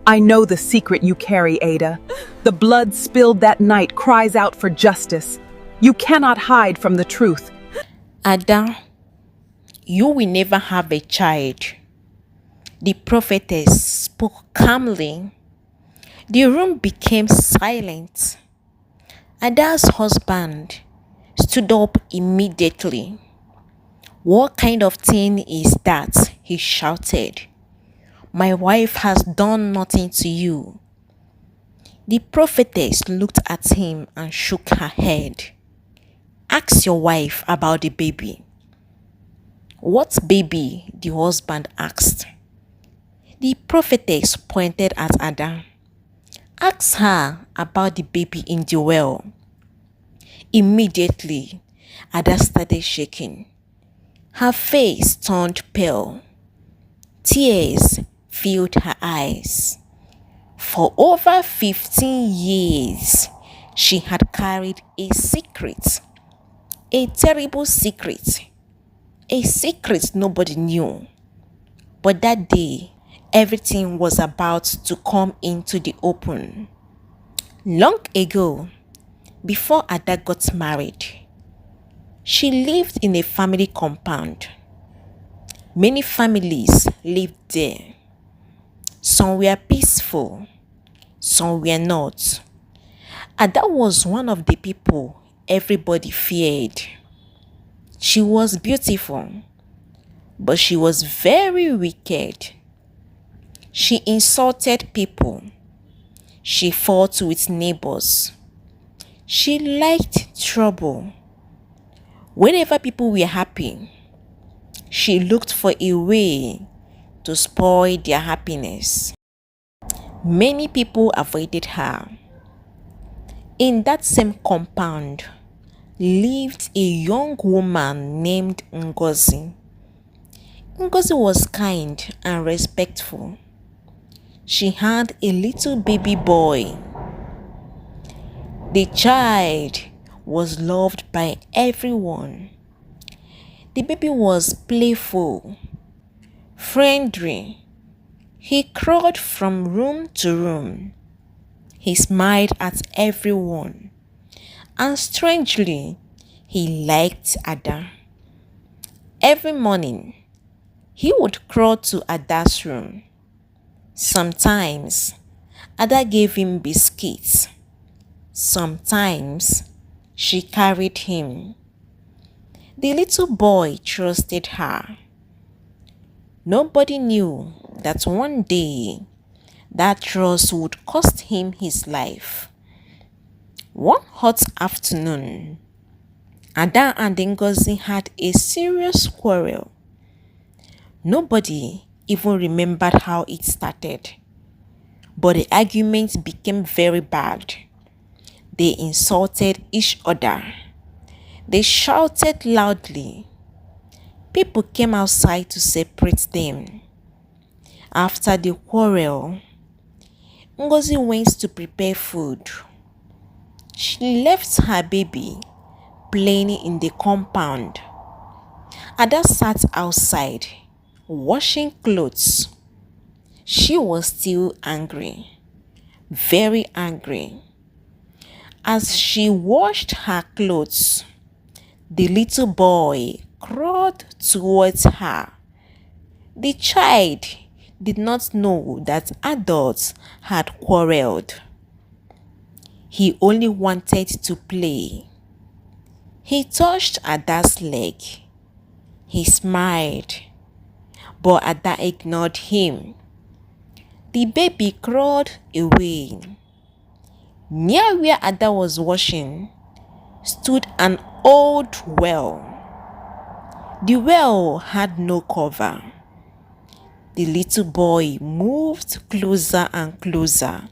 I know the secret you carry, Ada. The blood spilled that night cries out for justice. You cannot hide from the truth. Ada, you will never have a child. The prophetess spoke calmly. The room became silent. Ada's husband stood up immediately. "What kind of thing is that?" he shouted. "My wife has done nothing to you." The prophetess looked at him and shook her head. "Ask your wife about the baby." "What baby?" the husband asked. The prophetess pointed at Ada. "Ask her about the baby in the well." Immediately, Ada started shaking. Her face turned pale. Tears filled her eyes. For over 15 years, she had carried a secret, a terrible secret, a secret nobody knew. But that day, everything was about to come into the open. Long ago, before Ada got married, she lived in a family compound. Many families lived there. Some were peaceful, some were not. Ada was one of the people everybody feared. She was beautiful, but she was very wicked. She insulted people. She fought with neighbors. She liked trouble. Whenever people were happy, she looked for a way to spoil their happiness. Many people avoided her. In that same compound lived a young woman named Ngozi. Ngozi was kind and respectful. She had a little baby boy. The child was loved by everyone. The baby was playful, friendly. He crawled from room to room. He smiled at everyone. And strangely, he liked Ada. Every morning, he would crawl to Ada's room. Sometimes, Ada gave him biscuits. Sometimes, she carried him. The little boy trusted her. Nobody knew that one day that trust would cost him his life. One hot afternoon, Ada and Ngozi had a serious quarrel. Nobody even remembered how it started, but the argument became very bad. They insulted each other. They shouted loudly. People came outside to separate them. After the quarrel, Ngozi went to prepare food. She left her baby playing in the compound. Ada sat outside, washing clothes. She was still angry, very angry. As she washed her clothes, the little boy crawled towards her. The child did not know that adults had quarreled. He only wanted to play. He touched Ada's leg. He smiled, but Ada ignored him. The baby crawled away. Near where Ada was washing stood an old well. The well had no cover. The little boy moved closer and closer.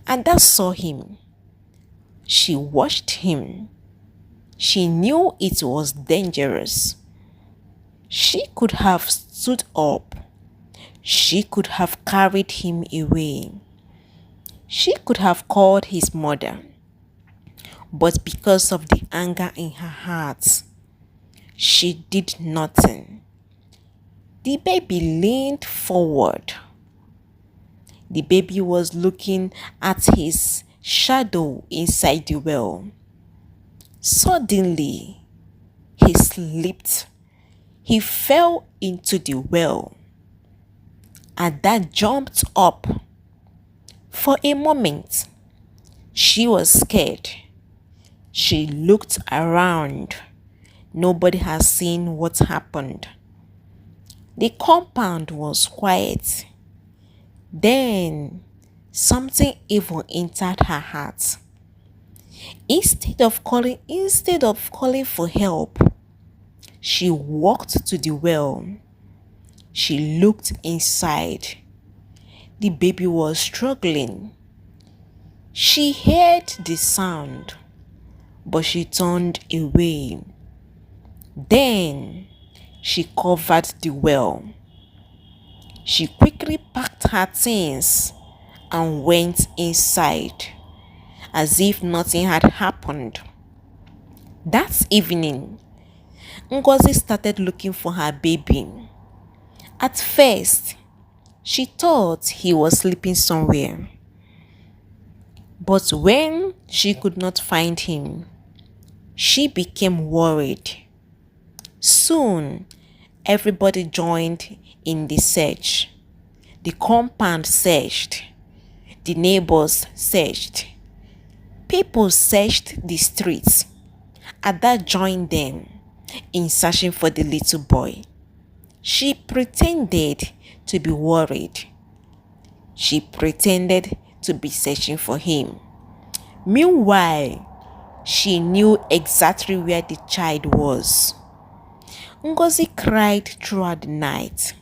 Ada saw him. She watched him. She knew it was dangerous. She could have stood up. She could have carried him away. She could have called his mother. But because of the anger in her heart, she did nothing. The baby leaned forward. The baby was looking at his shadow inside the well. Suddenly, he slipped. He fell into the well. Ada jumped up. For a moment, she was scared. She looked around. Nobody had seen what happened. The compound was quiet. Then something evil entered her heart. Instead of calling for help, she walked to the well. She looked inside. The baby was struggling. She heard the sound, but she turned away. Then she covered the well. She quickly packed her things and went inside as if nothing had happened. That evening, Ngozi started looking for her baby. At first, she thought he was sleeping somewhere. But when she could not find him, she became worried. Soon, everybody joined in the search. The compound searched. The neighbors searched. People searched the streets. Ada joined them in searching for the little boy. She pretended to be worried. She pretended to be searching for him. Meanwhile, she knew exactly where the child was. Ngozi cried throughout the night.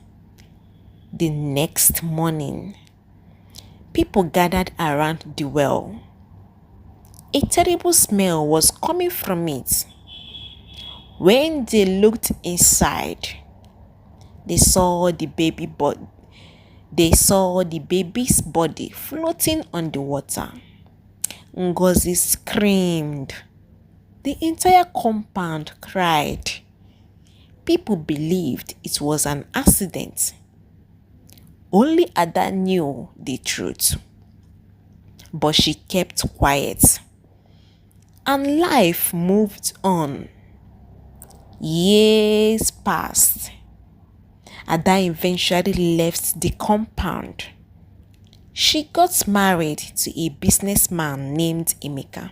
The next morning, people gathered around the well. A terrible smell was coming from it. When they looked inside, they saw the baby's body floating on the water. Ngozi screamed. The entire compound cried. People believed it was an accident. Only Ada knew the truth. But she kept quiet. And life moved on. Years passed. Ada eventually left the compound. She got married to a businessman named Emeka.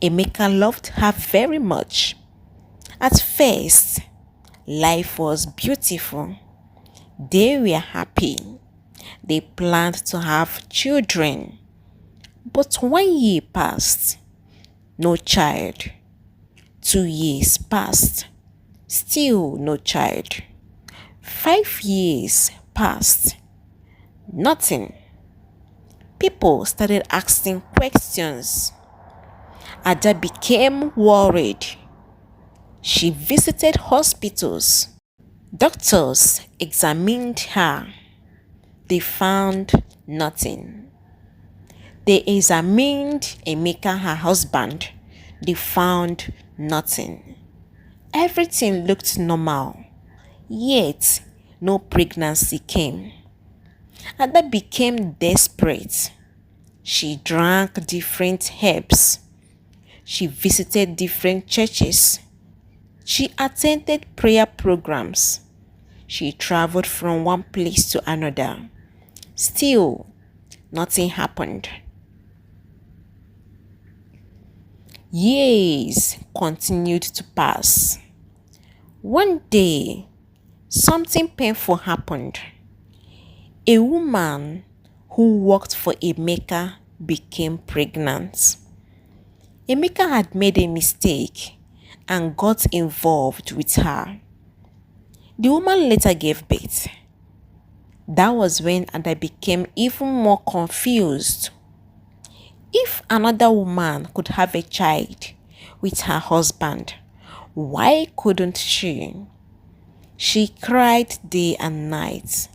Emeka loved her very much. At first, life was beautiful. They were happy. They planned to have children. But 1 year passed. No child. 2 years passed. Still no child. 5 years passed. Nothing. People started asking questions. Ada became worried. She visited hospitals. Doctors examined her. They found nothing. They examined Emeka, her husband. They found nothing. Everything looked normal. Yet, no pregnancy came. Ada became desperate. She drank different herbs. She visited different churches. She attended prayer programs. She traveled from one place to another. Still, nothing happened. Years continued to pass. One day, something painful happened. A woman who worked for Emeka became pregnant. Emeka had made a mistake and got involved with her. The woman later gave birth. That was when Ada became even more confused. If another woman could have a child with her husband, why couldn't she? She cried day and night.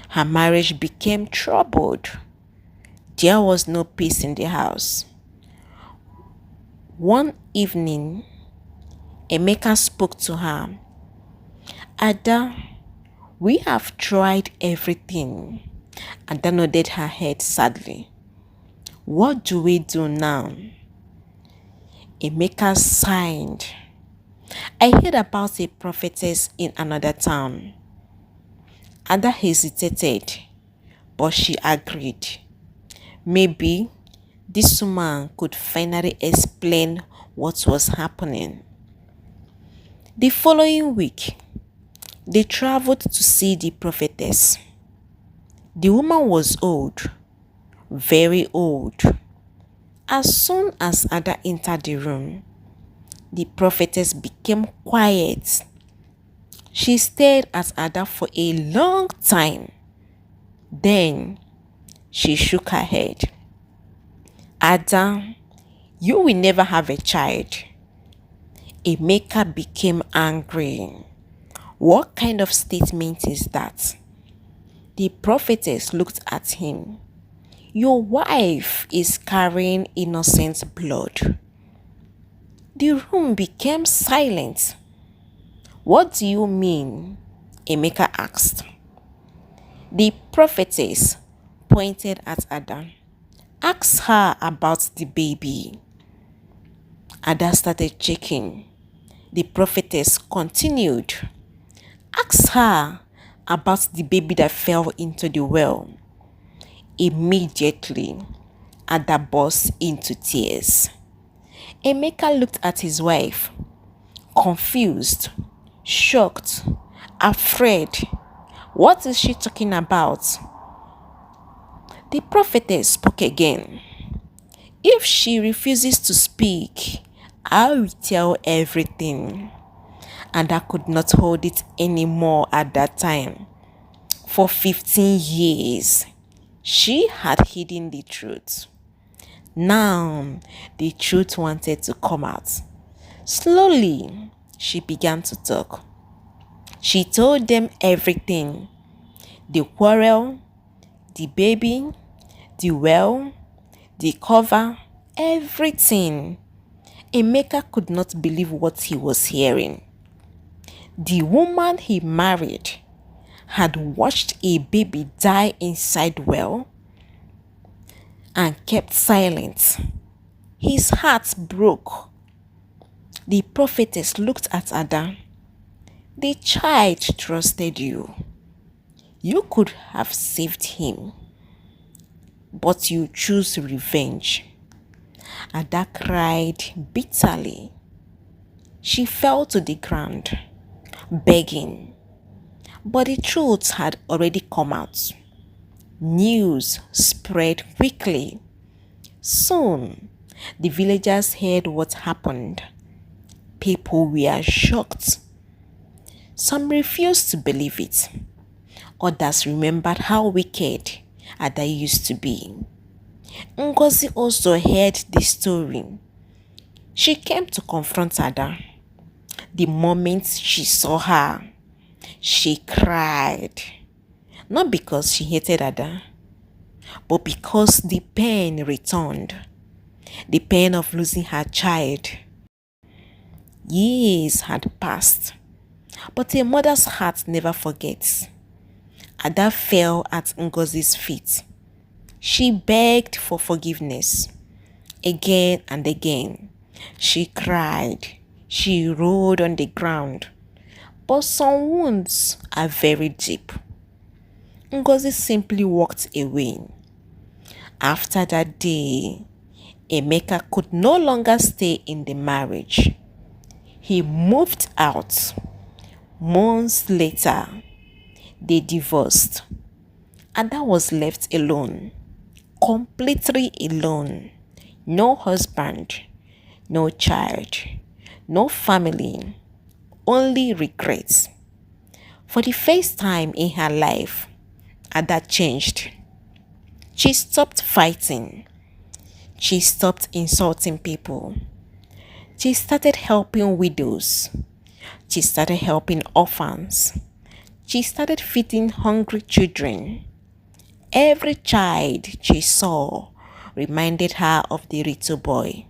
Her marriage became troubled. There was no peace in the house. One evening, Emeka spoke to her. Ada, we have tried everything. Ada nodded her head sadly. What do we do now? Emeka sighed. I heard about a prophetess in another town. Ada hesitated, but she agreed. Maybe this woman could finally explain what was happening. The following week, they traveled to see the prophetess. The woman was old, very old. As soon as Ada entered the room, the prophetess became quiet. She stared at Ada for a long time. Then she shook her head. Ada, you will never have a child. Emeka became angry. What kind of statement is that? The prophetess looked at him. Your wife is carrying innocent blood. The room became silent. What do you mean? Emeka asked. The prophetess pointed at Ada. Ask her about the baby. Ada started shaking. The prophetess continued. Ask her about the baby that fell into the well. Immediately, Ada burst into tears. Emeka looked at his wife, confused, shocked, afraid. What is she talking about? The prophetess spoke again. If she refuses to speak, I will tell everything. Ada could not hold it anymore at that time. For 15 years, she had hidden the truth. Now, the truth wanted to come out. Slowly, she began to talk. She told them everything. The quarrel, the baby, the well, the cover, everything. Emeka could not believe what he was hearing. The woman he married had watched a baby die inside well and kept silent. His heart broke. The prophetess looked at Ada. The child trusted you. You could have saved him, but you chose revenge. Ada cried bitterly. She fell to the ground, begging. But the truth had already come out. News spread quickly. Soon, the villagers heard what happened. People were shocked. Some refused to believe it. Others remembered how wicked Ada used to be. Ngozi also heard the story. She came to confront Ada. The moment she saw her, she cried. Not because she hated Ada, but because the pain returned. The pain of losing her child. Years had passed, but a mother's heart never forgets. Ada fell at Ngozi's feet. She begged for forgiveness. Again and again, she cried. She rolled on the ground. But some wounds are very deep. Ngozi simply walked away. After that day, Emeka could no longer stay in the marriage. He moved out. Months later, they divorced. Ada was left alone, completely alone. No husband, no child, no family, only regrets. For the first time in her life, Ada changed. She stopped fighting. She stopped insulting people. She started helping widows. She started helping orphans. She started feeding hungry children. Every child she saw reminded her of the little boy.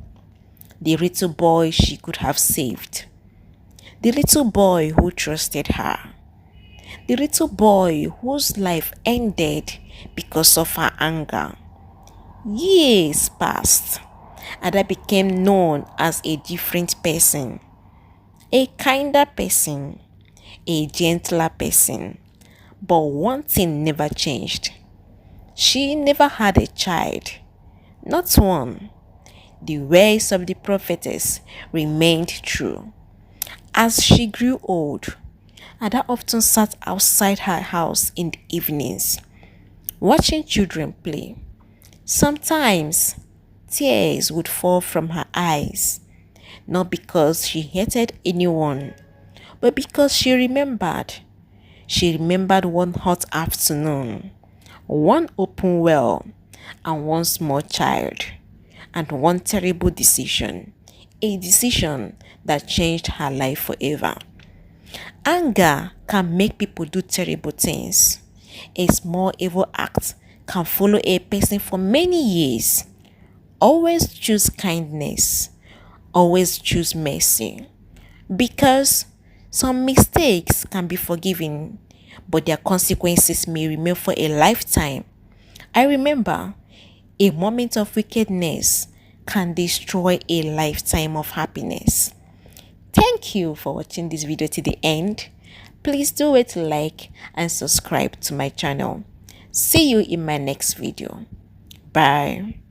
The little boy she could have saved. The little boy who trusted her. the little boy whose life ended because of her anger. Years passed. Ada became known as a different person, a kinder person, a gentler person. But one thing never changed. She never had a child, not one. The words of the prophetess remained true. As she grew old, Ada often sat outside her house in the evenings, watching children play. Sometimes tears would fall from her eyes, not because she hated anyone, but because she remembered. She remembered one hot afternoon, one open well, and one small child, and one terrible decision, a decision that changed her life forever. Anger can make people do terrible things. A small evil act can follow a person for many years. Always choose kindness. Always choose mercy. Because some mistakes can be forgiven, but their consequences may remain for a lifetime. I remember a moment of wickedness can destroy a lifetime of happiness. Thank you for watching this video to the end. Please do it to like and subscribe to my channel. See you in my next video. Bye.